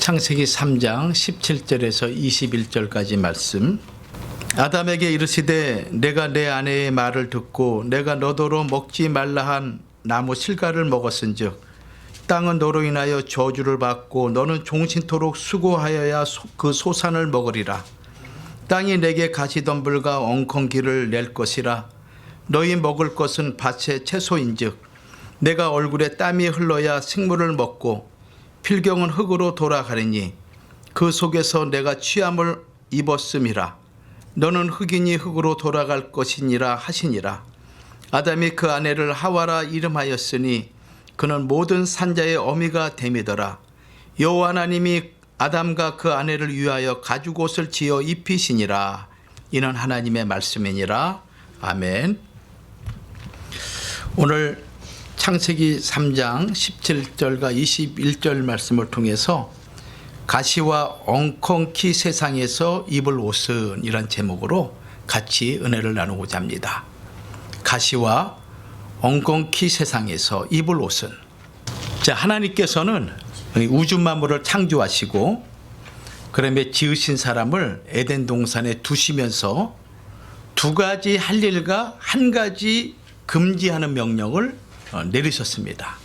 창세기 3장 17절에서 21절까지 말씀. 아담에게 이르시되 내가 내 아내의 말을 듣고 내가 너더러 먹지 말라 한 나무 실과를 먹었은즉 땅은 너로 인하여 저주를 받고 너는 종신토록 수고하여야 그 소산을 먹으리라. 땅이 내게 가시덤불과 엉겅기를 낼 것이라. 너희 먹을 것은 밭의 채소인즉 내가 얼굴에 땀이 흘러야 식물을 먹고 필경은 흙으로 돌아가리니 그 속에서 내가 취함을 입었음이라. 너는 흙이니 흙으로 돌아갈 것이니라 하시니라. 아담이 그 아내를 하와라 이름하였으니 그는 모든 산자의 어미가 됨이더라. 여호와 하나님이 아담과 그 아내를 위하여 가죽옷을 지어 입히시니라. 이는 하나님의 말씀이니라. 아멘. 오늘 창세기 3장 17절과 21절 말씀을 통해서 가시와 엉겅퀴 세상에서 입을 옷은 이란 제목으로 같이 은혜를 나누고자 합니다. 가시와 엉겅퀴 세상에서 입을 옷은, 자, 하나님께서는 우주 만물을 창조하시고 그다음에 지으신 사람을 에덴 동산에 두시면서 두 가지 할 일과 한 가지 금지하는 명령을 내리셨습니다.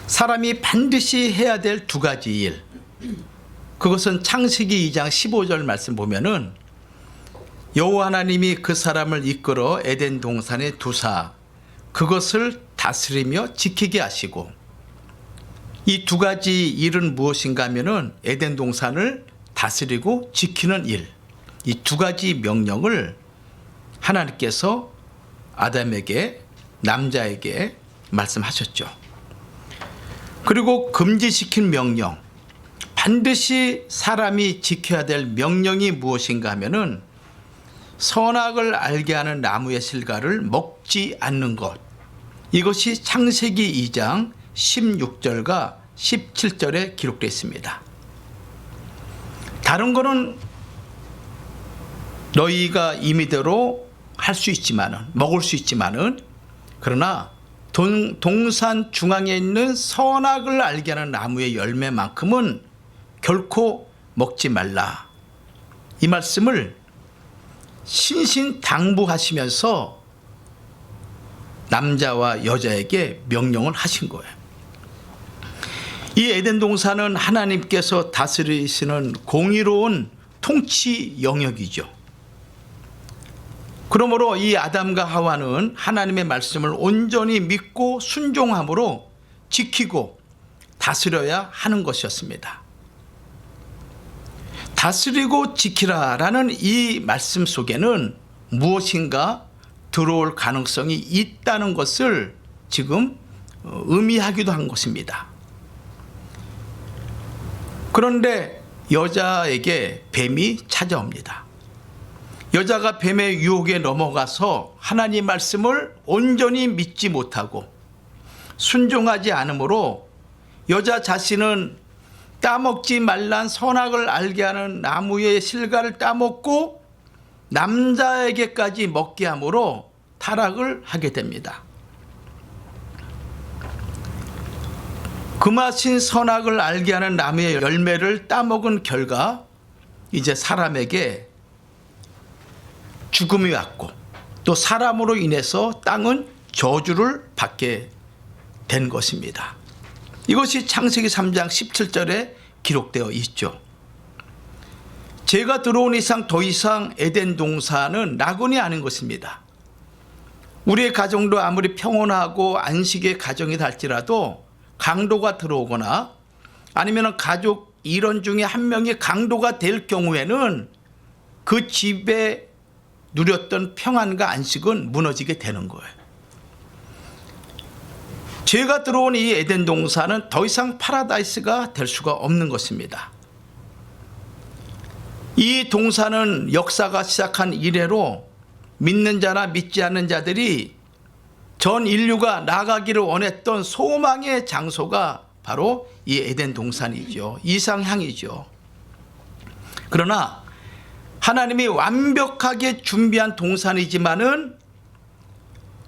사람이 반드시 해야 될 두 가지 일, 그것은 창세기 2장 15절 말씀 보면은 여호와 하나님이 그 사람을 이끌어 에덴 동산에 두사 그것을 다스리며 지키게 하시고, 이 두 가지 일은 무엇인가 하면은 에덴 동산을 다스리고 지키는 일, 이 두 가지 명령을 하나님께서 아담에게, 남자에게 말씀하셨죠. 그리고 금지시킨 명령, 반드시 사람이 지켜야 될 명령이 무엇인가 하면은 선악을 알게 하는 나무의 실과를 먹지 않는 것. 이것이 창세기 2장 16절과 17절에 기록되어 있습니다. 다른 거는 너희가 임의대로 할 수 있지만은, 먹을 수 있지만은, 그러나 동산 중앙에 있는 선악을 알게 하는 나무의 열매만큼은 결코 먹지 말라. 이 말씀을 신신당부하시면서 남자와 여자에게 명령을 하신 거예요. 이 에덴 동산은 하나님께서 다스리시는 공의로운 통치 영역이죠. 그러므로 이 아담과 하와는 하나님의 말씀을 온전히 믿고 순종함으로 지키고 다스려야 하는 것이었습니다. 다스리고 지키라라는 이 말씀 속에는 무엇인가 들어올 가능성이 있다는 것을 지금 의미하기도 한 것입니다. 그런데 여자에게 뱀이 찾아옵니다. 여자가 뱀의 유혹에 넘어가서 하나님 말씀을 온전히 믿지 못하고 순종하지 않으므로 여자 자신은 따먹지 말란 선악을 알게 하는 나무의 실과를 따먹고 남자에게까지 먹게 함으로 타락을 하게 됩니다. 그 맛인 선악을 알게 하는 나무의 열매를 따먹은 결과 이제 사람에게 죽음이 왔고 또 사람으로 인해서 땅은 저주를 받게 된 것입니다. 이것이 창세기 3장 17절에 기록되어 있죠. 죄가 들어온 이상 더 이상 에덴 동산은 낙원이 아닌 것입니다. 우리의 가정도 아무리 평온하고 안식의 가정이다 할지라도 강도가 들어오거나 아니면 가족 일원 중에 한 명이 강도가 될 경우에는 그 집에 누렸던 평안과 안식은 무너지게 되는 거예요. 죄가 들어온 이 에덴 동산은 더 이상 파라다이스가 될 수가 없는 것입니다. 이 동산은 역사가 시작한 이래로 믿는 자나 믿지 않는 자들이 전 인류가 나가기를 원했던 소망의 장소가 바로 이 에덴 동산이죠. 이상향이죠. 그러나 하나님이 완벽하게 준비한 동산이지만은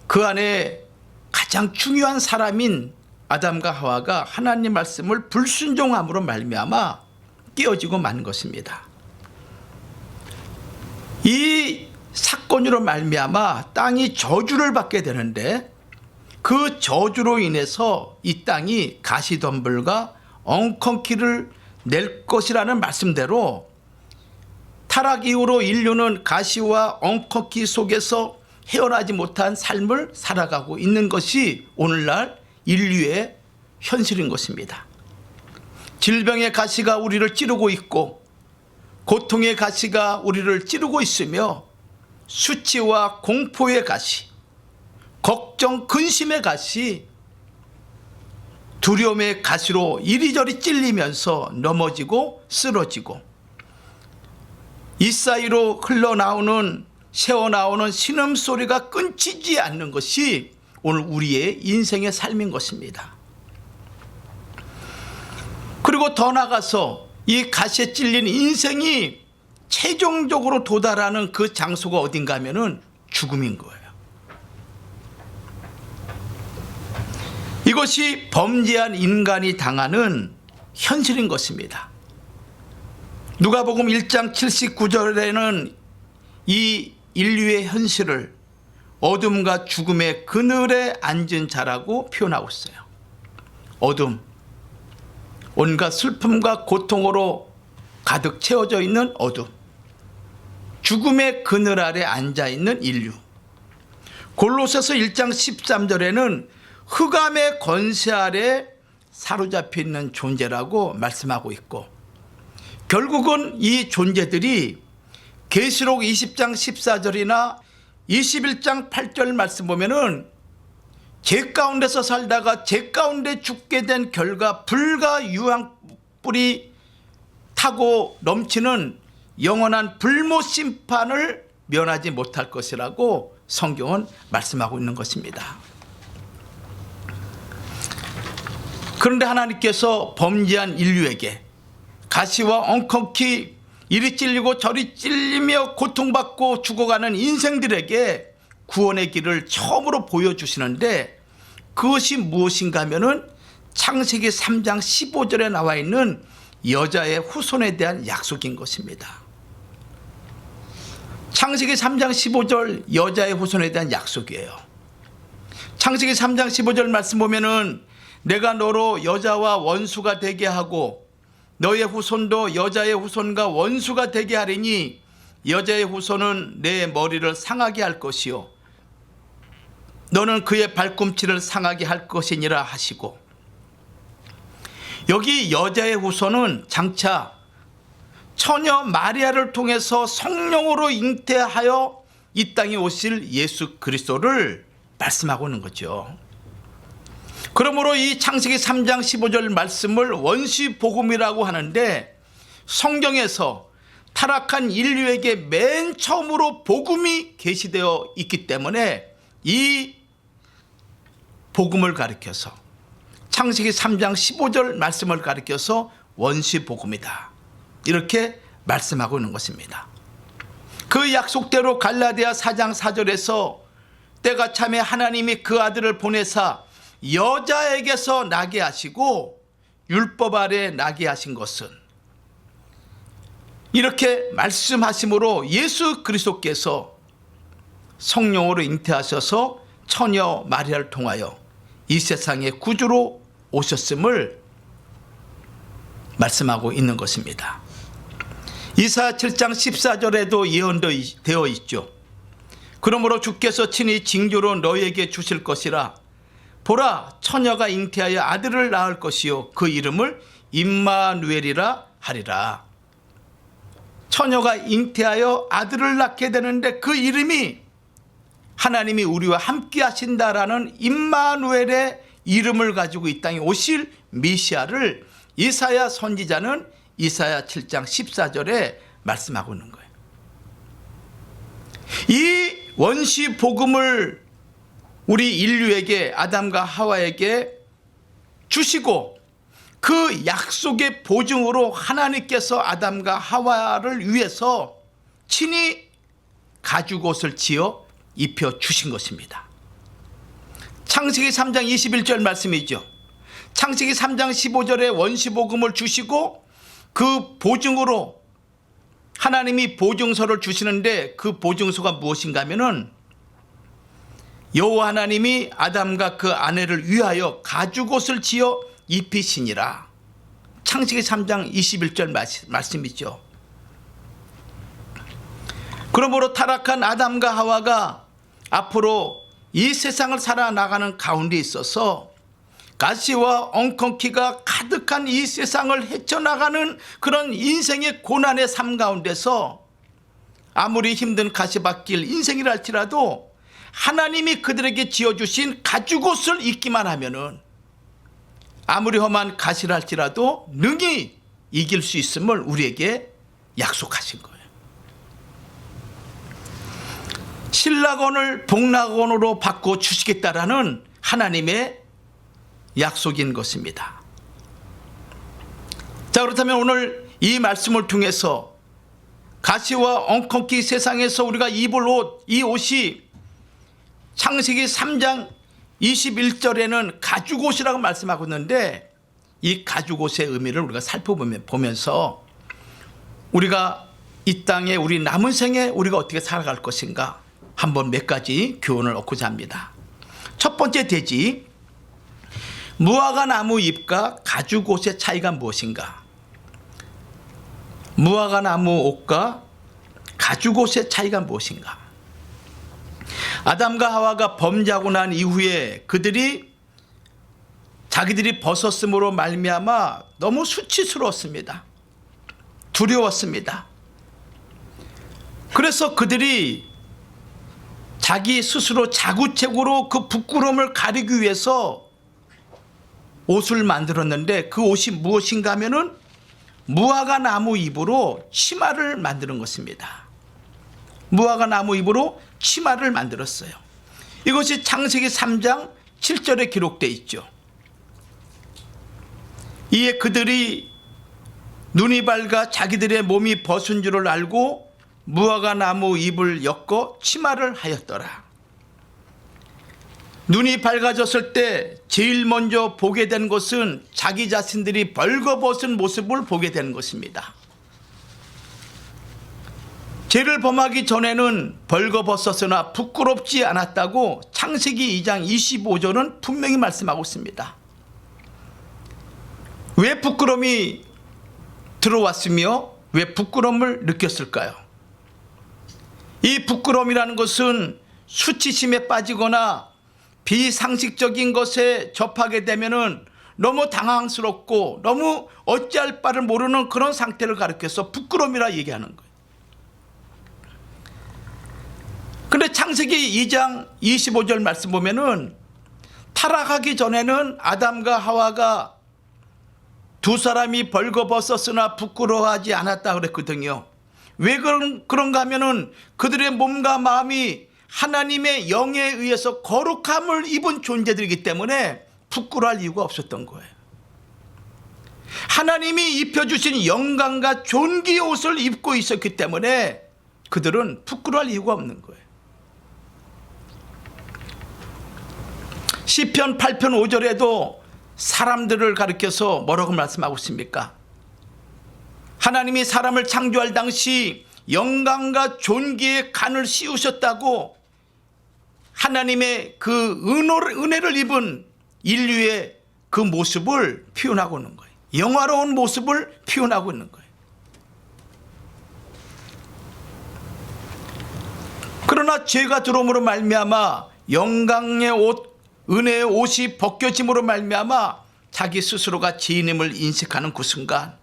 그 안에 가장 중요한 사람인 아담과 하와가 하나님 말씀을 불순종함으로 말미암아 깨어지고 만 것입니다. 이 사건으로 말미암아 땅이 저주를 받게 되는데, 그 저주로 인해서 이 땅이 가시덤불과 엉겅퀴를 낼 것이라는 말씀대로 타락 이후로 인류는 가시와 엉겅퀴 속에서 헤어나지 못한 삶을 살아가고 있는 것이 오늘날 인류의 현실인 것입니다. 질병의 가시가 우리를 찌르고 있고, 고통의 가시가 우리를 찌르고 있으며, 수치와 공포의 가시, 걱정, 근심의 가시, 두려움의 가시로 이리저리 찔리면서 넘어지고 쓰러지고, 이 사이로 흘러나오는, 새어나오는 신음소리가 끊기지 않는 것이 오늘 우리의 인생의 삶인 것입니다. 그리고 더 나아가서 이 가시에 찔린 인생이 최종적으로 도달하는 그 장소가 어딘가 하면은 죽음인 거예요. 이것이 범죄한 인간이 당하는 현실인 것입니다. 누가복음 1장 79절에는 이 인류의 현실을 어둠과 죽음의 그늘에 앉은 자라고 표현하고 있어요. 어둠, 온갖 슬픔과 고통으로 가득 채워져 있는 어둠, 죽음의 그늘 아래 앉아있는 인류. 골로새서 1장 13절에는 흑암의 권세 아래 사로잡혀 있는 존재라고 말씀하고 있고, 결국은 이 존재들이 계시록 20장 14절이나 21장 8절 말씀 보면은 죄 가운데서 살다가 죄 가운데 죽게 된 결과 불과 유황불이 타고 넘치는 영원한 불못 심판을 면하지 못할 것이라고 성경은 말씀하고 있는 것입니다. 그런데 하나님께서 범죄한 인류에게 가시와 엉겅퀴 이리 찔리고 저리 찔리며 고통받고 죽어가는 인생들에게 구원의 길을 처음으로 보여주시는데, 그것이 무엇인가 하면은 창세기 3장 15절에 나와 있는 여자의 후손에 대한 약속인 것입니다. 창세기 3장 15절 여자의 후손에 대한 약속이에요. 창세기 3장 15절 말씀 보면은 내가 너로 여자와 원수가 되게 하고 너의 후손도 여자의 후손과 원수가 되게 하리니 여자의 후손은 내 머리를 상하게 할 것이요 너는 그의 발꿈치를 상하게 할 것이니라 하시고, 여기 여자의 후손은 장차 처녀 마리아를 통해서 성령으로 잉태하여 이 땅에 오실 예수 그리스도를 말씀하고 있는 거죠. 그러므로 이 창세기 3장 15절 말씀을 원시 복음이라고 하는데, 성경에서 타락한 인류에게 맨 처음으로 복음이 계시되어 있기 때문에 이 복음을 가리켜서 창세기 3장 15절 말씀을 가리켜서 원시 복음이다, 이렇게 말씀하고 있는 것입니다. 그 약속대로 갈라디아 4장 4절에서 때가 참에 하나님이 그 아들을 보내사 여자에게서 나게 하시고 율법 아래 나게 하신 것은, 이렇게 말씀하심으로 예수 그리스도께서 성령으로 잉태하셔서 처녀 마리아를 통하여 이 세상의 구주로 오셨음을 말씀하고 있는 것입니다. 이사야 7장 14절에도 예언되어 있죠. 그러므로 주께서 친히 징조로 너희에게 주실 것이라. 보라, 처녀가 잉태하여 아들을 낳을 것이요 그 이름을 임마누엘이라 하리라. 처녀가 잉태하여 아들을 낳게 되는데 그 이름이 하나님이 우리와 함께 하신다라는 임마누엘의 이름을 가지고 이 땅에 오실 메시아를 이사야 선지자는 이사야 7장 14절에 말씀하고 있는 거예요. 이 원시 복음을 우리 인류에게, 아담과 하와에게 주시고, 그 약속의 보증으로 하나님께서 아담과 하와를 위해서 친히 가죽옷을 지어 입혀 주신 것입니다. 창세기 3장 21절 말씀이죠. 창세기 3장 15절에 원시복음을 주시고 그 보증으로 하나님이 보증서를 주시는데 그 보증서가 무엇인가 하면은 여호와 하나님이 아담과 그 아내를 위하여 가죽옷을 지어 입히시니라. 창세기 3장 21절 말씀이죠. 그러므로 타락한 아담과 하와가 앞으로 이 세상을 살아나가는 가운데 있어서 가시와 엉겅퀴가 가득한 이 세상을 헤쳐나가는 그런 인생의 고난의 삶 가운데서 아무리 힘든 가시밭길 인생이라 할지라도 하나님이 그들에게 지어주신 가죽옷을 입기만 하면은 아무리 험한 가시라 할지라도 능히 이길 수 있음을 우리에게 약속하신 거예요. 신락원을 복락원으로 바꿔 주시겠다라는 하나님의 약속인 것입니다. 자, 그렇다면 오늘 이 말씀을 통해서 가시와 엉겅퀴 세상에서 우리가 입을 옷, 이 옷이 창세기 3장 21절에는 가죽옷이라고 말씀하고 있는데 이 가죽옷의 의미를 우리가 살펴보면서 우리가 이 땅에 우리 남은 생에 우리가 어떻게 살아갈 것인가 한번 몇 가지 교훈을 얻고자 합니다. 첫 번째 대지, 무화과 나무 잎과 가죽옷의 차이가 무엇인가? 무화과 나무 옷과 가죽옷의 차이가 무엇인가? 아담과 하와가 범죄하고 난 이후에 그들이 자기들이 벗었음으로 말미암아 너무 수치스러웠습니다. 두려웠습니다. 그래서 그들이 자기 스스로 자구책으로 그 부끄러움을 가리기 위해서 옷을 만들었는데 그 옷이 무엇인가 하면은 무화과 나무 잎으로 치마를 만드는 것입니다. 무화과 나무 잎으로 치마를 만들었어요. 이것이 창세기 3장 7절에 기록되어 있죠. 이에 그들이 눈이 밝아 자기들의 몸이 벗은 줄을 알고 무화과 나무 잎을 엮어 치마를 하였더라. 눈이 밝아졌을 때 제일 먼저 보게 된 것은 자기 자신들이 벌거벗은 모습을 보게 되는 것입니다. 죄를 범하기 전에는 벌거벗었으나 부끄럽지 않았다고 창세기 2장 25절은 분명히 말씀하고 있습니다. 왜 부끄러움이 들어왔으며 왜 부끄러움을 느꼈을까요? 이 부끄러움이라는 것은 수치심에 빠지거나 비상식적인 것에 접하게 되면은 너무 당황스럽고 너무 어찌할 바를 모르는 그런 상태를 가리켜서 부끄러움이라 얘기하는 거예요. 근데 창세기 2장 25절 말씀 보면은 타락하기 전에는 아담과 하와가 두 사람이 벌거벗었으나 부끄러워하지 않았다 그랬거든요. 왜 그런가 하면은 그들의 몸과 마음이 하나님의 영에 의해서 거룩함을 입은 존재들이기 때문에 부끄러워할 이유가 없었던 거예요. 하나님이 입혀주신 영광과 존귀의 옷을 입고 있었기 때문에 그들은 부끄러워할 이유가 없는 거예요. 시편 8편 5절에도 사람들을 가리켜서 뭐라고 말씀하고 있습니까? 하나님이 사람을 창조할 당시 영광과 존귀의 간을 씌우셨다고 하나님의 그 은혜를 입은 인류의 그 모습을 표현하고 있는 거예요. 영화로운 모습을 표현하고 있는 거예요. 그러나 죄가 들어옴으로 말미암아 영광의 옷, 은혜의 옷이 벗겨짐으로 말미암아 자기 스스로가 죄인임을 인식하는 그 순간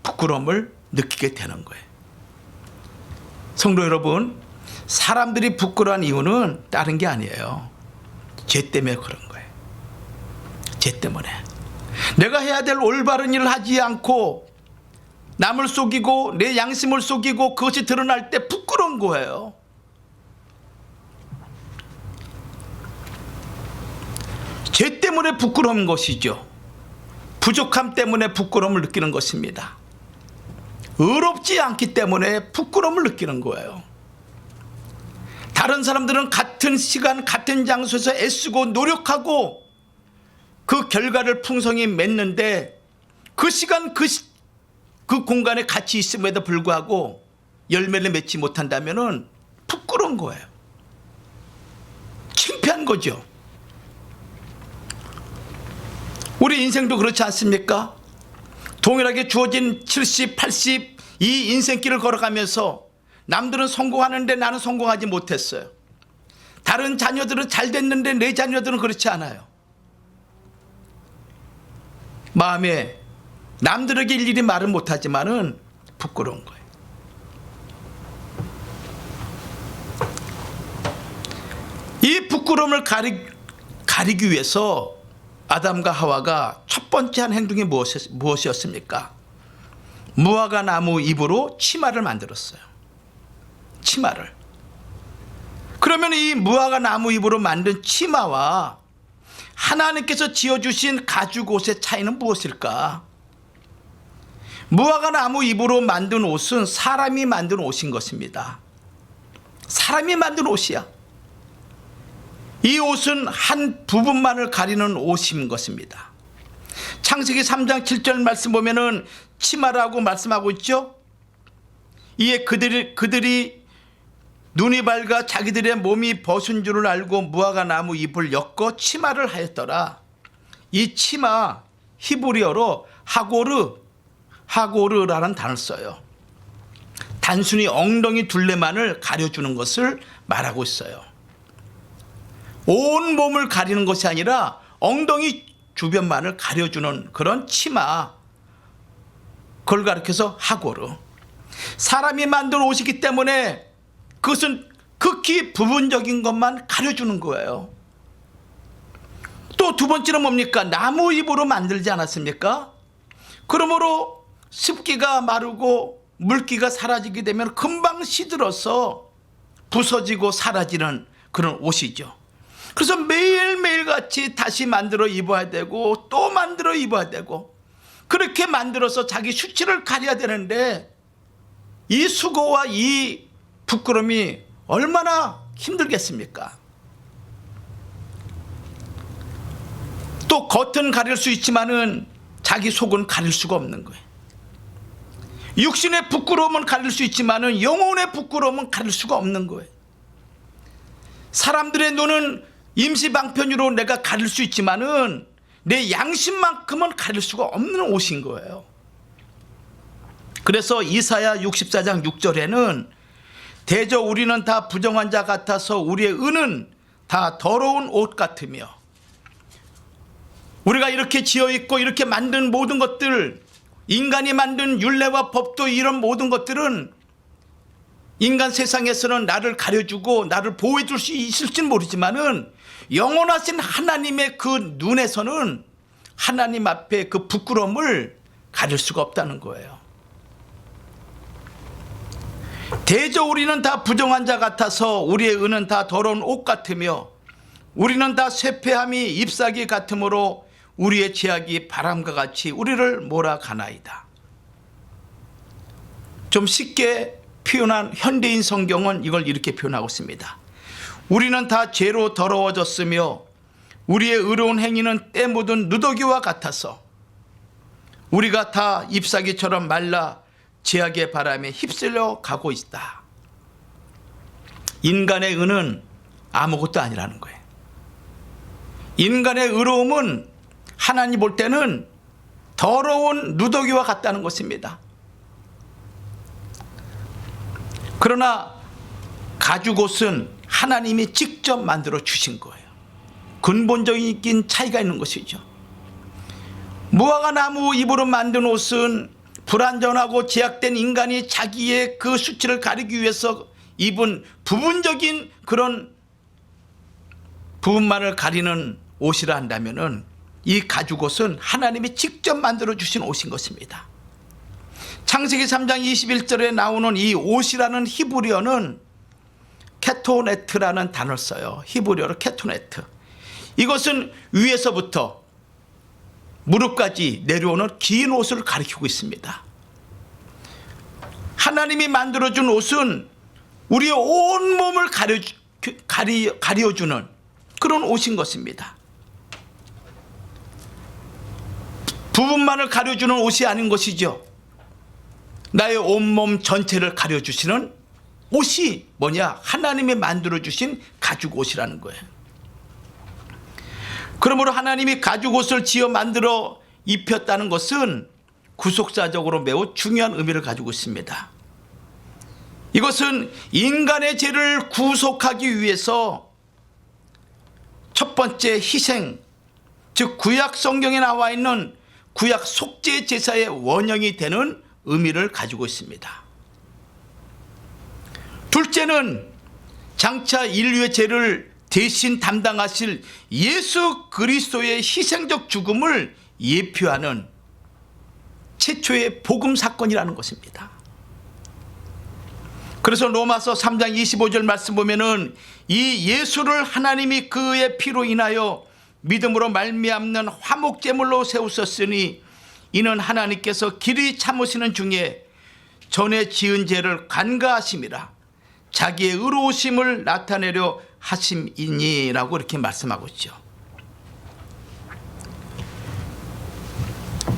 부끄러움을 느끼게 되는 거예요. 성도 여러분, 사람들이 부끄러운 이유는 다른 게 아니에요. 죄 때문에 그런 거예요. 죄 때문에 내가 해야 될 올바른 일을 하지 않고 남을 속이고 내 양심을 속이고 그것이 드러날 때 부끄러운 거예요. 죄 때문에 부끄러운 것이죠. 부족함 때문에 부끄러움을 느끼는 것입니다. 의롭지 않기 때문에 부끄러움을 느끼는 거예요. 다른 사람들은 같은 시간 같은 장소에서 애쓰고 노력하고 그 결과를 풍성히 맺는데 그 시간 그 공간에 같이 있음에도 불구하고 열매를 맺지 못한다면은 부끄러운 거예요. 창피한 거죠. 우리 인생도 그렇지 않습니까? 동일하게 주어진 70, 80 이 인생길을 걸어가면서 남들은 성공하는데 나는 성공하지 못했어요. 다른 자녀들은 잘 됐는데 내 자녀들은 그렇지 않아요. 마음에 남들에게 일일이 말은 못하지만은 부끄러운 거예요. 이 부끄러움을 가리기 위해서 아담과 하와가 첫 번째 한 행동이 무엇이었습니까? 무화과 나무 잎으로 치마를 만들었어요. 치마를. 그러면 이 무화과 나무 잎으로 만든 치마와 하나님께서 지어주신 가죽 옷의 차이는 무엇일까? 무화과 나무 잎으로 만든 옷은 사람이 만든 옷인 것입니다. 사람이 만든 옷이야. 이 옷은 한 부분만을 가리는 옷인 것입니다. 창세기 3장 7절 말씀 보면은 치마라고 말씀하고 있죠. 이에 그들이 눈이 밝아 자기들의 몸이 벗은 줄을 알고 무화과 나무 잎을 엮어 치마를 하였더라. 이 치마 히브리어로 하고르라는 단어를 써요. 단순히 엉덩이 둘레만을 가려주는 것을 말하고 있어요. 온 몸을 가리는 것이 아니라 엉덩이 주변만을 가려주는 그런 치마, 그걸 가리켜서 하고르. 사람이 만든 옷이기 때문에 그것은 극히 부분적인 것만 가려주는 거예요. 또 두 번째는 뭡니까? 나무 잎으로 만들지 않았습니까? 그러므로 습기가 마르고 물기가 사라지게 되면 금방 시들어서 부서지고 사라지는 그런 옷이죠. 그래서 매일매일 같이 다시 만들어 입어야 되고 또 만들어 입어야 되고 그렇게 만들어서 자기 수치를 가려야 되는데 이 수고와 이 부끄러움이 얼마나 힘들겠습니까? 또 겉은 가릴 수 있지만은 자기 속은 가릴 수가 없는 거예요. 육신의 부끄러움은 가릴 수 있지만은 영혼의 부끄러움은 가릴 수가 없는 거예요. 사람들의 눈은 임시방편으로 내가 가릴 수 있지만은 내 양심만큼은 가릴 수가 없는 옷인 거예요. 그래서 이사야 64장 6절에는 대저 우리는 다 부정한 자 같아서 우리의 은은 다 더러운 옷 같으며, 우리가 이렇게 지어 있고 이렇게 만든 모든 것들, 인간이 만든 율례와 법도 이런 모든 것들은 인간 세상에서는 나를 가려주고 나를 보호해 줄 수 있을지는 모르지만은 영원하신 하나님의 그 눈에서는 하나님 앞에 그 부끄러움을 가릴 수가 없다는 거예요. 대저 우리는 다 부정한 자 같아서 우리의 은은 다 더러운 옷 같으며 우리는 다 쇠폐함이 잎사귀 같으므로 우리의 죄악이 바람과 같이 우리를 몰아가나이다. 좀 쉽게 표현한 현대인 성경은 이걸 이렇게 표현하고 있습니다. 우리는 다 죄로 더러워졌으며 우리의 의로운 행위는 때 묻은 누더기와 같아서 우리가 다 잎사귀처럼 말라 죄악의 바람에 휩쓸려 가고 있다. 인간의 의는 아무것도 아니라는 거예요. 인간의 의로움은 하나님 볼 때는 더러운 누더기와 같다는 것입니다. 그러나 가죽옷은 하나님이 직접 만들어 주신 거예요. 근본적인 차이가 있는 것이죠. 무화과 나무 잎으로 만든 옷은 불완전하고 제약된 인간이 자기의 그 수치를 가리기 위해서 입은 부분적인 그런 부분만을 가리는 옷이라 한다면은 이 가죽옷은 하나님이 직접 만들어 주신 옷인 것입니다. 창세기 3장 21절에 나오는 이 옷이라는 히브리어는 케토네트라는 단어를 써요. 히브리어로 케토네트. 이것은 위에서부터 무릎까지 내려오는 긴 옷을 가리키고 있습니다. 하나님이 만들어준 옷은 우리의 온 몸을 가려주는 그런 옷인 것입니다. 부분만을 가려주는 옷이 아닌 것이죠. 나의 온몸 전체를 가려주시는 옷이 뭐냐? 하나님이 만들어주신 가죽 옷이라는 거예요. 그러므로 하나님이 가죽 옷을 지어 만들어 입혔다는 것은 구속사적으로 매우 중요한 의미를 가지고 있습니다. 이것은 인간의 죄를 구속하기 위해서 첫 번째 희생, 즉 구약 성경에 나와 있는 구약 속죄 제사의 원형이 되는 의미를 가지고 있습니다. 둘째는 장차 인류의 죄를 대신 담당하실 예수 그리스도의 희생적 죽음을 예표하는 최초의 복음 사건이라는 것입니다. 그래서 로마서 3장 25절 말씀 보면은 이 예수를 하나님이 그의 피로 인하여 믿음으로 말미암는 화목제물로 세우셨으니 이는 하나님께서 길이 참으시는 중에 전에 지은 죄를 간과하심이라 자기의 의로우심을 나타내려 하심이니라고 이렇게 말씀하고 있죠.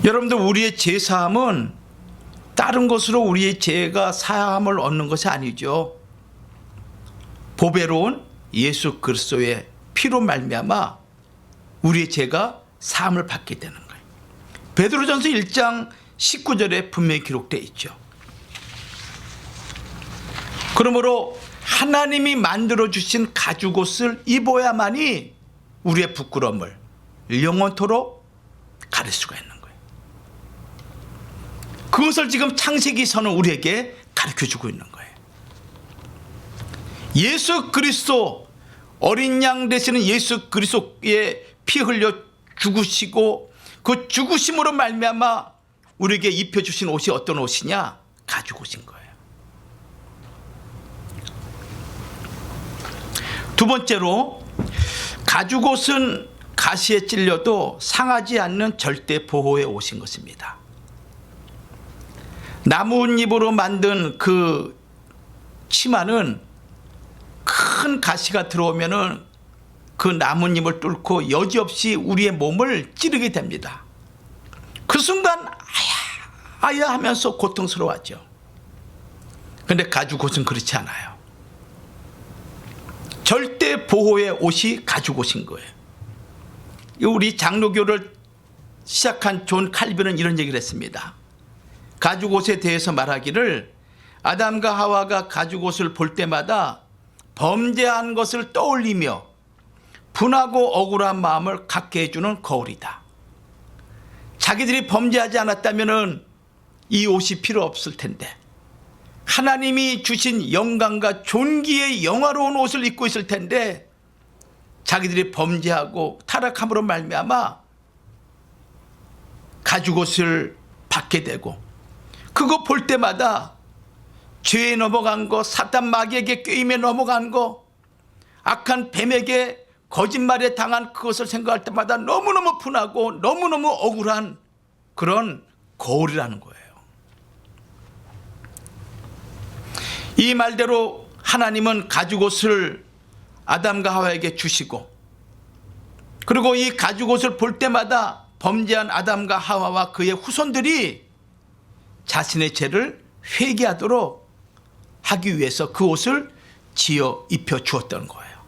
여러분들, 우리의 죄사함은 다른 것으로 우리의 죄가 사함을 얻는 것이 아니죠. 보배로운 예수 그리스도의 피로 말미암아 우리의 죄가 사함을 받게 되는 거예요. 베드로전서 1장 19절에 분명히 기록되어 있죠. 그러므로 하나님이 만들어주신 가죽옷을 입어야만이 우리의 부끄러움을 영원토록 가릴 수가 있는 거예요. 그것을 지금 창세기서는 우리에게 가르쳐주고 있는 거예요. 예수 그리스도, 어린 양 되시는 예수 그리스도의 피 흘려 죽으시고 그 죽으심으로 말미암아 우리에게 입혀주신 옷이 어떤 옷이냐? 가죽 옷인 거예요. 두 번째로, 가죽 옷은 가시에 찔려도 상하지 않는 절대 보호의 옷인 것입니다. 나뭇잎으로 만든 그 치마는 큰 가시가 들어오면은 그 나뭇잎을 뚫고 여지없이 우리의 몸을 찌르게 됩니다. 그 순간 아야 하면서 고통스러워하죠. 그런데 가죽 옷은 그렇지 않아요. 절대 보호의 옷이 가죽 옷인 거예요. 우리 장로교를 시작한 존 칼빈은 이런 얘기를 했습니다. 가죽 옷에 대해서 말하기를, 아담과 하와가 가죽 옷을 볼 때마다 범죄한 것을 떠올리며 분하고 억울한 마음을 갖게 해주는 거울이다. 자기들이 범죄하지 않았다면 이 옷이 필요 없을 텐데 하나님이 주신 영광과 존귀의 영화로운 옷을 입고 있을 텐데 자기들이 범죄하고 타락함으로 말미암아 가죽 옷을 받게 되고, 그거 볼 때마다 죄에 넘어간 거, 사탄 마귀에게 꾀임에 넘어간 거, 악한 뱀에게 거짓말에 당한 그것을 생각할 때마다 너무너무 분하고 너무너무 억울한 그런 거울이라는 거예요. 이 말대로 하나님은 가죽옷을 아담과 하와에게 주시고, 그리고 이 가죽옷을 볼 때마다 범죄한 아담과 하와와 그의 후손들이 자신의 죄를 회개하도록 하기 위해서 그 옷을 지어 입혀 주었던 거예요.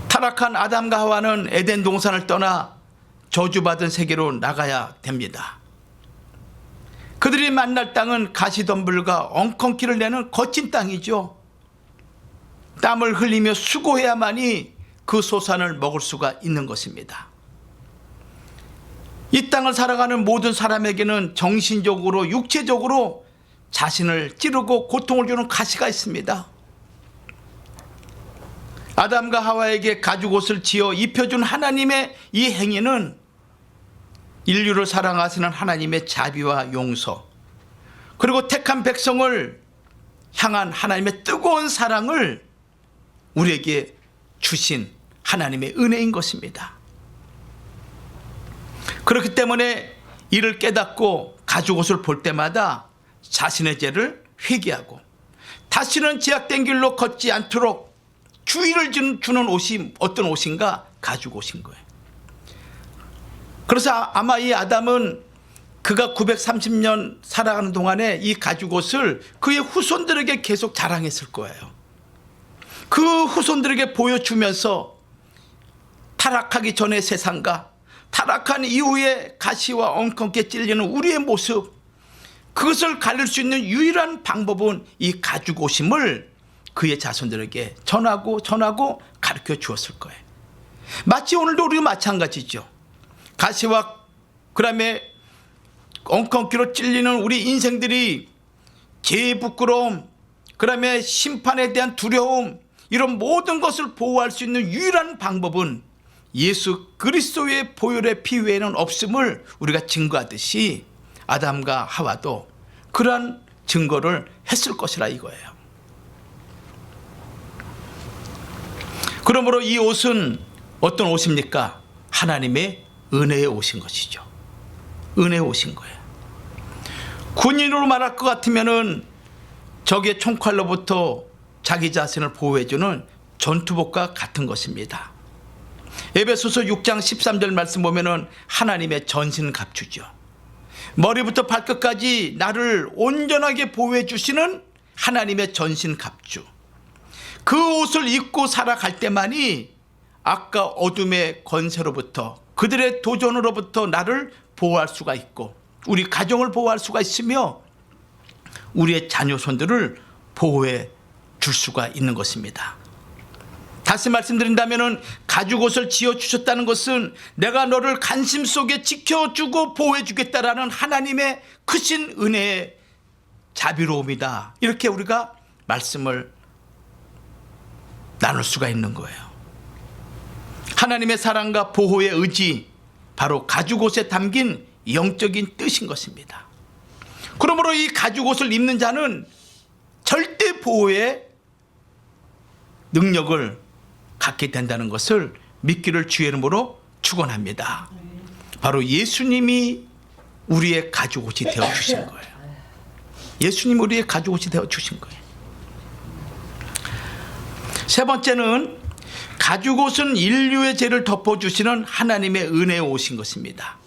타락한 아담과 하와는 에덴 동산을 떠나 저주받은 세계로 나가야 됩니다. 그들이 만날 땅은 가시덤불과 엉겅퀴를 내는 거친 땅이죠. 땀을 흘리며 수고해야만이 그 소산을 먹을 수가 있는 것입니다. 이 땅을 살아가는 모든 사람에게는 정신적으로 육체적으로 자신을 찌르고 고통을 주는 가시가 있습니다. 아담과 하와에게 가죽옷을 지어 입혀준 하나님의 이 행위는 인류를 사랑하시는 하나님의 자비와 용서, 그리고 택한 백성을 향한 하나님의 뜨거운 사랑을 우리에게 주신 하나님의 은혜인 것입니다. 그렇기 때문에 이를 깨닫고 가죽옷을 볼 때마다 자신의 죄를 회개하고 다시는 제약된 길로 걷지 않도록 주의를 주는 옷이 어떤 옷인가? 가죽 옷인 거예요. 그래서 아마 이 아담은 그가 930년 살아가는 동안에 이 가죽옷을 그의 후손들에게 계속 자랑했을 거예요. 그 후손들에게 보여주면서 타락하기 전의 세상과 타락한 이후에 가시와 엉겅퀴 찔리는 우리의 모습, 그것을 가릴 수 있는 유일한 방법은 이 가죽옷임을 그의 자손들에게 전하고 가르쳐 주었을 거예요. 마치 오늘도 우리가 마찬가지죠. 가시와 그다음에 엉겅퀴로 찔리는 우리 인생들이 죄의 부끄러움, 그다음에 심판에 대한 두려움, 이런 모든 것을 보호할 수 있는 유일한 방법은 예수 그리스도의 보혈의 피 외에는 없음을 우리가 증거하듯이 아담과 하와도 그러한 증거를 했을 것이라 이거예요. 그러므로 이 옷은 어떤 옷입니까? 하나님의 은혜의 옷인 것이죠. 은혜의 옷인 거예요. 군인으로 말할 것 같으면은 적의 총칼로부터 자기 자신을 보호해주는 전투복과 같은 것입니다. 에베소서 6장 13절 말씀 보면은 하나님의 전신 갑주죠. 머리부터 발끝까지 나를 온전하게 보호해 주시는 하나님의 전신 갑주. 그 옷을 입고 살아갈 때만이 악과 어둠의 권세로부터, 그들의 도전으로부터 나를 보호할 수가 있고 우리 가정을 보호할 수가 있으며 우리의 자녀손들을 보호해 줄 수가 있는 것입니다. 다시 말씀드린다면 가죽옷을 지어주셨다는 것은 내가 너를 간심 속에 지켜주고 보호해주겠다라는 하나님의 크신 은혜의 자비로움이다. 이렇게 우리가 말씀을 나눌 수가 있는 거예요. 하나님의 사랑과 보호의 의지, 바로 가죽옷에 담긴 영적인 뜻인 것입니다. 그러므로 이 가죽옷을 입는 자는 절대 보호의 능력을 갖게 된다는 것을 믿기를 주의 이름으로 축원합니다. 바로 예수님이 우리의 가죽옷이 되어 주신 거예요. 예수님이 우리의 가죽옷이 되어 주신 거예요. 세 번째는 가죽옷은 인류의 죄를 덮어주시는 하나님의 은혜의 옷인 것입니다.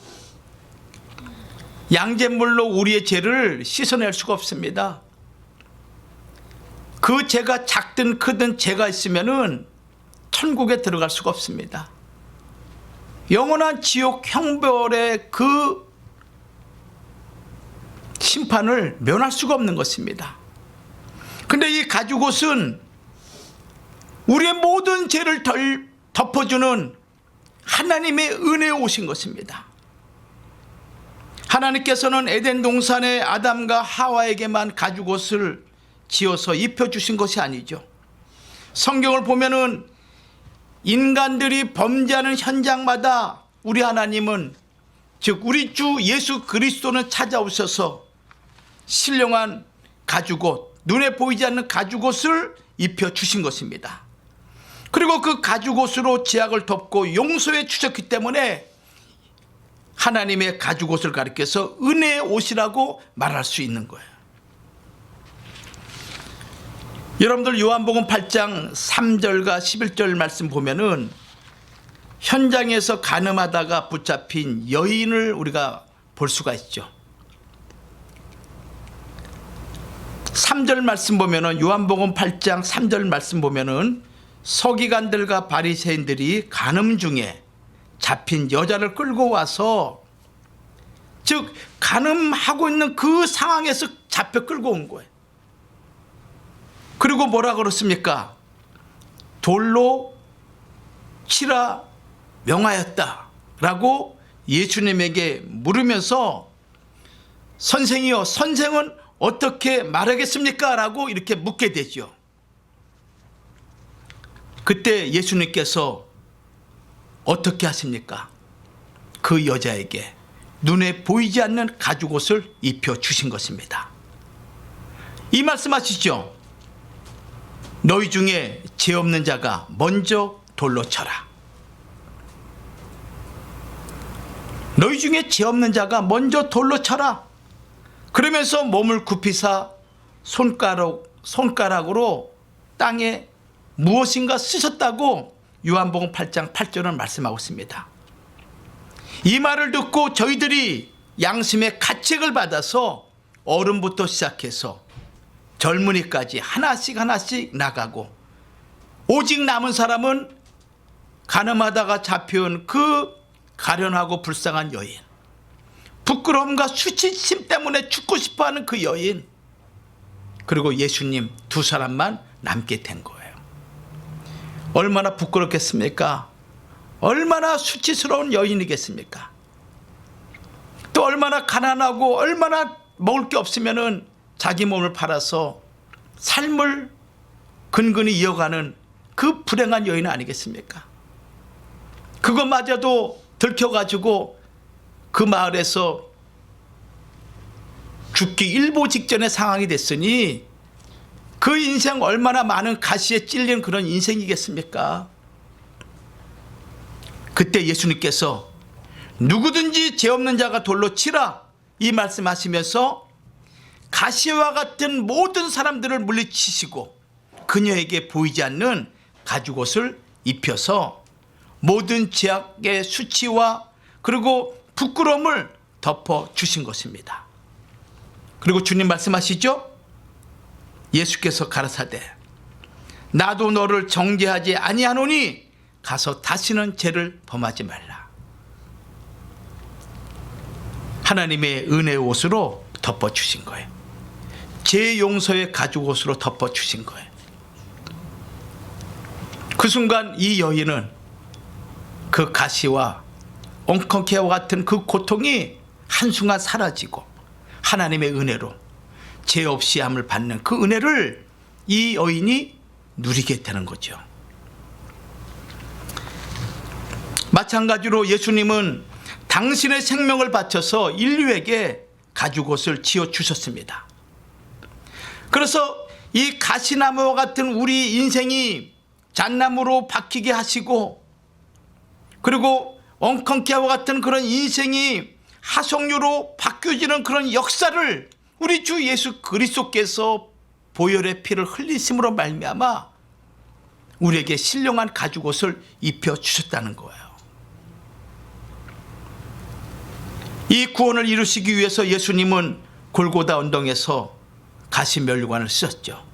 양잿물로 우리의 죄를 씻어낼 수가 없습니다. 그 죄가 작든 크든 죄가 있으면은 천국에 들어갈 수가 없습니다. 영원한 지옥 형벌의 그 심판을 면할 수가 없는 것입니다. 근데 이 가죽옷은 우리의 모든 죄를 덮어주는 하나님의 은혜의 옷인 것입니다. 하나님께서는 에덴 동산의 아담과 하와에게만 가죽옷을 지어서 입혀주신 것이 아니죠. 성경을 보면은 인간들이 범죄하는 현장마다 우리 하나님은, 즉 우리 주 예수 그리스도는 찾아오셔서 신령한 가죽옷, 눈에 보이지 않는 가죽옷을 입혀주신 것입니다. 그리고 그 가죽옷으로 죄악을 덮고 용서해 주셨기 때문에 하나님의 가죽옷을 가리켜서 은혜의 옷이라고 말할 수 있는 거예요. 여러분들 요한복음 8장 3절과 11절 말씀 보면은 현장에서 간음하다가 붙잡힌 여인을 우리가 볼 수가 있죠. 3절 말씀 보면은 요한복음 8장 3절 말씀 보면은 서기관들과 바리새인들이 간음 중에 잡힌 여자를 끌고 와서, 즉 간음하고 있는 그 상황에서 잡혀 끌고 온 거예요. 그리고 뭐라 그렇습니까? 돌로 치라 명하였다 라고 예수님에게 물으면서, 선생이여, 선생은 어떻게 말하겠습니까? 라고 이렇게 묻게 되죠. 그때 예수님께서 어떻게 하십니까? 그 여자에게 눈에 보이지 않는 가죽옷을 입혀주신 것입니다. 이 말씀하시죠. 너희 중에 죄 없는 자가 먼저 돌로 쳐라. 너희 중에 죄 없는 자가 먼저 돌로 쳐라. 그러면서 몸을 굽히사 손가락으로 땅에 무엇인가 쓰셨다고 요한복음 8장 8절은 말씀하고 있습니다. 이 말을 듣고 저희들이 양심의 가책을 받아서 어른부터 시작해서 젊은이까지 하나씩 나가고, 오직 남은 사람은 가늠하다가 잡혀온 그 가련하고 불쌍한 여인, 부끄러움과 수치심 때문에 죽고 싶어하는 그 여인, 그리고 예수님 두 사람만 남게 된 거예요. 얼마나 부끄럽겠습니까? 얼마나 수치스러운 여인이겠습니까? 또 얼마나 가난하고 얼마나 먹을 게 없으면은 자기 몸을 팔아서 삶을 근근히 이어가는 그 불행한 여인 아니겠습니까? 그것마저도 들켜가지고 그 마을에서 죽기 일보 직전의 상황이 됐으니 그 인생 얼마나 많은 가시에 찔린 그런 인생이겠습니까? 그때 예수님께서 누구든지 죄 없는 자가 돌로 치라, 이 말씀하시면서 가시와 같은 모든 사람들을 물리치시고 그녀에게 보이지 않는 가죽옷을 입혀서 모든 죄악의 수치와 그리고 부끄러움을 덮어주신 것입니다. 그리고 주님 말씀하시죠? 예수께서 가라사대 나도 너를 정죄하지 아니하노니 가서 다시는 죄를 범하지 말라. 하나님의 은혜의 옷으로 덮어주신 거예요. 죄 용서의 가죽옷으로 덮어주신 거예요. 그 순간 이 여인은 그 가시와 엉겅퀴와 같은 그 고통이 한순간 사라지고 하나님의 은혜로 죄 없이 함을 받는 그 은혜를 이 여인이 누리게 되는 거죠. 마찬가지로 예수님은 당신의 생명을 바쳐서 인류에게 가죽옷을 지어주셨습니다. 그래서 이 가시나무와 같은 우리 인생이 잣나무로 바뀌게 하시고, 그리고 엉겅퀴와 같은 그런 인생이 하속류로 바뀌어지는 그런 역사를 우리 주 예수 그리스도께서 보혈의 피를 흘리심으로 말미암아 우리에게 신령한 가죽옷을 입혀주셨다는 거예요. 이 구원을 이루시기 위해서 예수님은 골고다 언덕에서 가시면류관을 쓰셨죠.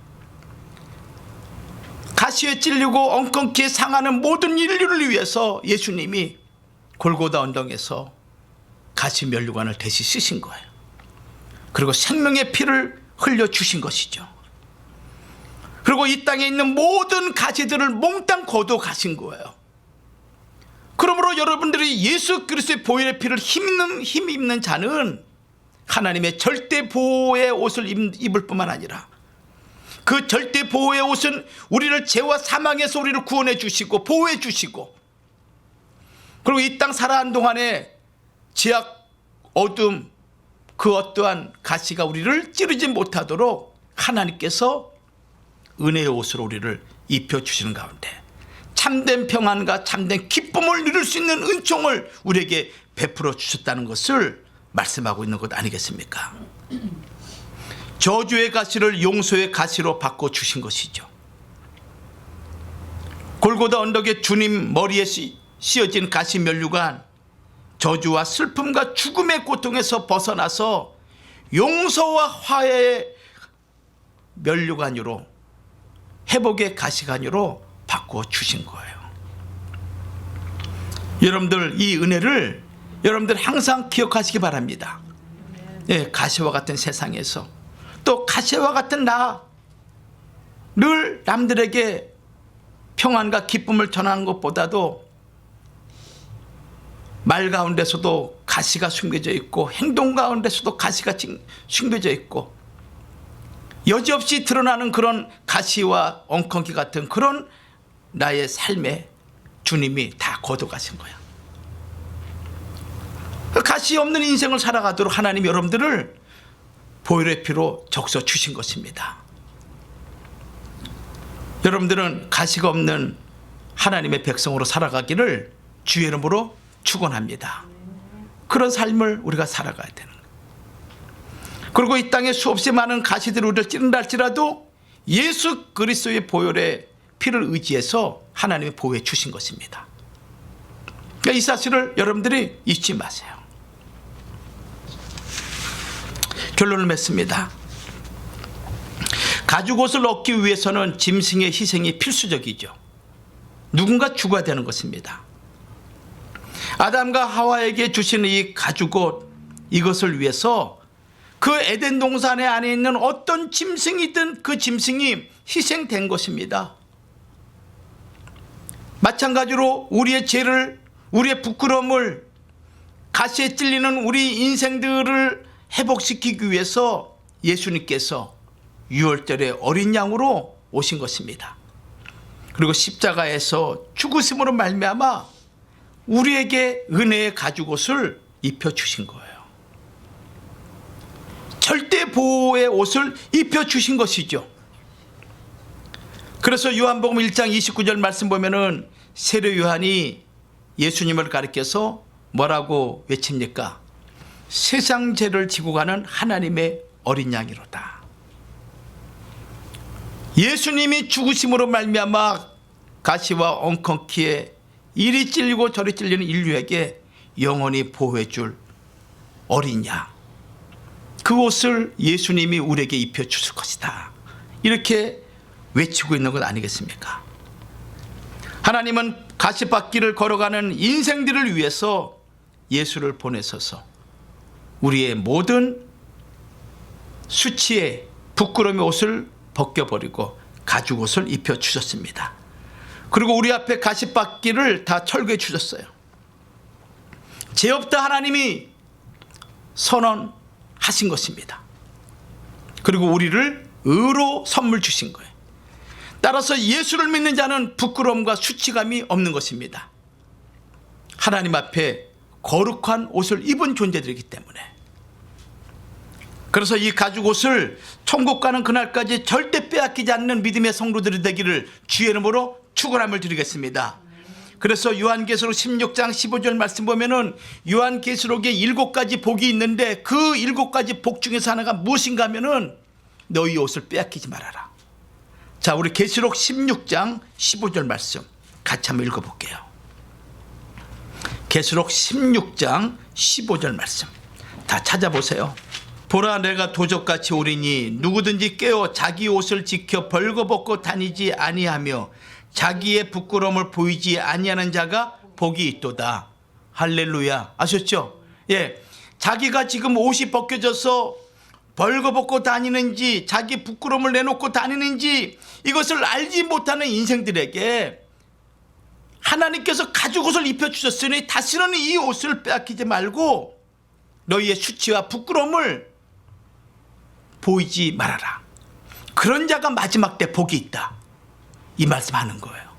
가시에 찔리고 엉겅퀴에 상하는 모든 인류를 위해서 예수님이 골고다 언덕에서 가시면류관을 대신 쓰신 거예요. 그리고 생명의 피를 흘려주신 것이죠. 그리고 이 땅에 있는 모든 가시들을 몽땅 거둬 가신 거예요. 그러므로 여러분들이 예수 그리스도의 보혈의 피를 힘입는 자는 하나님의 절대 보호의 옷을 입을 뿐만 아니라 그 절대 보호의 옷은 우리를 죄와 사망에서 우리를 구원해 주시고 보호해 주시고, 그리고 이 땅 살아가는 동안에 죄악, 어둠, 그 어떠한 가시가 우리를 찌르지 못하도록 하나님께서 은혜의 옷으로 우리를 입혀주시는 가운데 참된 평안과 참된 기쁨을 누릴 수 있는 은총을 우리에게 베풀어 주셨다는 것을 말씀하고 있는 것 아니겠습니까? 저주의 가시를 용서의 가시로 바꿔주신 것이죠. 골고다 언덕에 주님 머리에 씌어진 가시면류관, 저주와 슬픔과 죽음의 고통에서 벗어나서 용서와 화해의 면류관으로, 회복의 가시관으로 바꿔주신 거예요. 여러분들 이 은혜를 여러분들 항상 기억하시기 바랍니다. 예, 가시와 같은 세상에서 또 가시와 같은 나를 남들에게 평안과 기쁨을 전하는 것보다도 말 가운데서도 가시가 숨겨져 있고 행동 가운데서도 가시가 숨겨져 있고 여지없이 드러나는 그런 가시와 엉겅퀴 같은 그런 나의 삶에 주님이 다 거둬가신 거야. 가시 없는 인생을 살아가도록 하나님 여러분들을 보혈의 피로 적셔 주신 것입니다. 여러분들은 가시가 없는 하나님의 백성으로 살아가기를 주의 이름으로 축원합니다. 그런 삶을 우리가 살아가야 되는 거예요. 그리고 이 땅에 수없이 많은 가시들이 우리를 찌른다 할지라도 예수 그리스도의 보혈의 피를 의지해서 하나님이 보호해 주신 것입니다. 그러니까 이 사실을 여러분들이 잊지 마세요. 결론을 맺습니다. 가죽옷을 얻기 위해서는 짐승의 희생이 필수적이죠. 누군가 죽어야 되는 것입니다. 아담과 하와에게 주신 이 가죽옷, 이것을 위해서 그 에덴 동산에 안에 있는 어떤 짐승이든 그 짐승이 희생된 것입니다. 마찬가지로 우리의 죄를, 우리의 부끄러움을, 가시에 찔리는 우리 인생들을 회복시키기 위해서 예수님께서 유월절에 어린 양으로 오신 것입니다. 그리고 십자가에서 죽으심으로 말미암아 우리에게 은혜의 가죽옷을 입혀주신 거예요. 절대 보호의 옷을 입혀주신 것이죠. 그래서 요한복음 1장 29절 말씀 보면은 세례 요한이 예수님을 가리켜서 뭐라고 외칩니까? 세상 죄를 지고 가는 하나님의 어린 양이로다. 예수님이 죽으심으로 말미암아 가시와 엉겅퀴에 이리 찔리고 저리 찔리는 인류에게 영원히 보호해 줄 어린 양, 그 옷을 예수님이 우리에게 입혀주실 것이다. 이렇게 외치고 있는 것 아니겠습니까? 하나님은 가시밭길을 걸어가는 인생들을 위해서 예수를 보내셔서 우리의 모든 수치의 부끄러움의 옷을 벗겨버리고 가죽옷을 입혀주셨습니다. 그리고 우리 앞에 가시밭길을 다 철거해 주셨어요. 죄 없다 하나님이 선언하신 것입니다. 그리고 우리를 의로 선물 주신 거예요. 따라서 예수를 믿는 자는 부끄러움과 수치감이 없는 것입니다. 하나님 앞에 거룩한 옷을 입은 존재들이기 때문에. 그래서 이 가죽옷을 천국 가는 그날까지 절대 빼앗기지 않는 믿음의 성도들이 되기를 주의 이름으로 축원함을 드리겠습니다. 그래서 요한계시록 16장 15절 말씀 보면은 요한계시록에 7가지 복이 있는데 그 7가지 복 중에서 하나가 무엇인가 하면은 너희 옷을 빼앗기지 말아라. 자, 우리 계시록 16장 15절 말씀 같이 한번 읽어볼게요. 계시록 16장 15절 말씀 다 찾아보세요. 보라, 내가 도적같이 오리니 누구든지 깨어 자기 옷을 지켜 벌거벗고 다니지 아니하며 자기의 부끄러움을 보이지 아니하는 자가 복이 있도다. 할렐루야. 아셨죠? 예, 자기가 지금 옷이 벗겨져서 벌거벗고 다니는지 자기 부끄러움을 내놓고 다니는지 이것을 알지 못하는 인생들에게 하나님께서 가죽옷을 입혀주셨으니 다시는 이 옷을 빼앗기지 말고 너희의 수치와 부끄러움을 보이지 말아라. 그런 자가 마지막 때 복이 있다. 이 말씀 하는 거예요.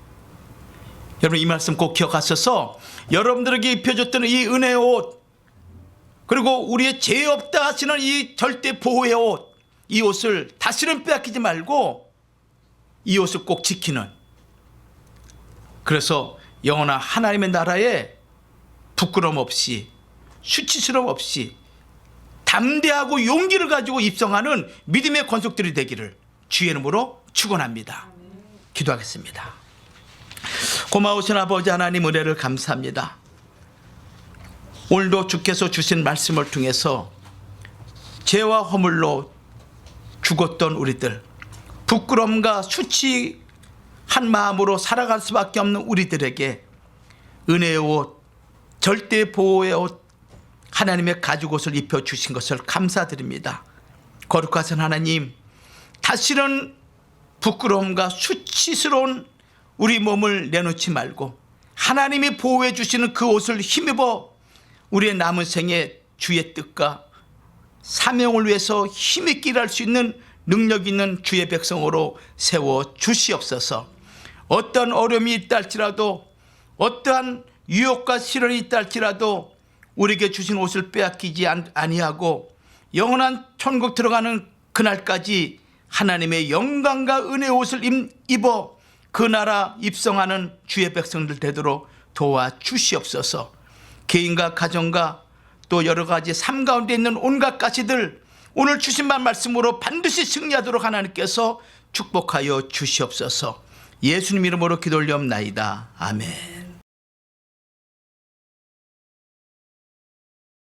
여러분, 이 말씀 꼭 기억하셔서 여러분들에게 입혀줬던 이 은혜의 옷, 그리고 우리의 죄 없다 하시는 이 절대 보호의 옷, 이 옷을 다시는 빼앗기지 말고 이 옷을 꼭 지키는, 그래서 영원한 하나님의 나라에 부끄러움 없이 수치스러움 없이 담대하고 용기를 가지고 입성하는 믿음의 권속들이 되기를 주의 이름으로 축원합니다. 기도하겠습니다. 고마우신 아버지 하나님, 은혜를 감사합니다. 오늘도 주께서 주신 말씀을 통해서 죄와 허물로 죽었던 우리들, 부끄러움과 수치한 마음으로 살아갈 수밖에 없는 우리들에게 은혜의 옷, 절대 보호의 옷, 하나님의 가죽옷을 입혀주신 것을 감사드립니다. 거룩하신 하나님, 다시는 부끄러움과 수치스러운 우리 몸을 내놓지 말고 하나님이 보호해 주시는 그 옷을 힘입어 우리의 남은 생에 주의 뜻과 사명을 위해서 힘있게 일할 수 있는 능력 있는 주의 백성으로 세워 주시옵소서. 어떠한 어려움이 있다 할지라도, 어떠한 유혹과 시련이 있다 할지라도 우리에게 주신 옷을 빼앗기지 아니하고 영원한 천국 들어가는 그날까지 하나님의 영광과 은혜의 옷을 입어 그 나라 입성하는 주의 백성들 되도록 도와주시옵소서. 개인과 가정과 또 여러 가지 삶 가운데 있는 온갖 가시들 오늘 주신 말씀으로 반드시 승리하도록 하나님께서 축복하여 주시옵소서. 예수님 이름으로 기도 올리옵나이다. 아멘.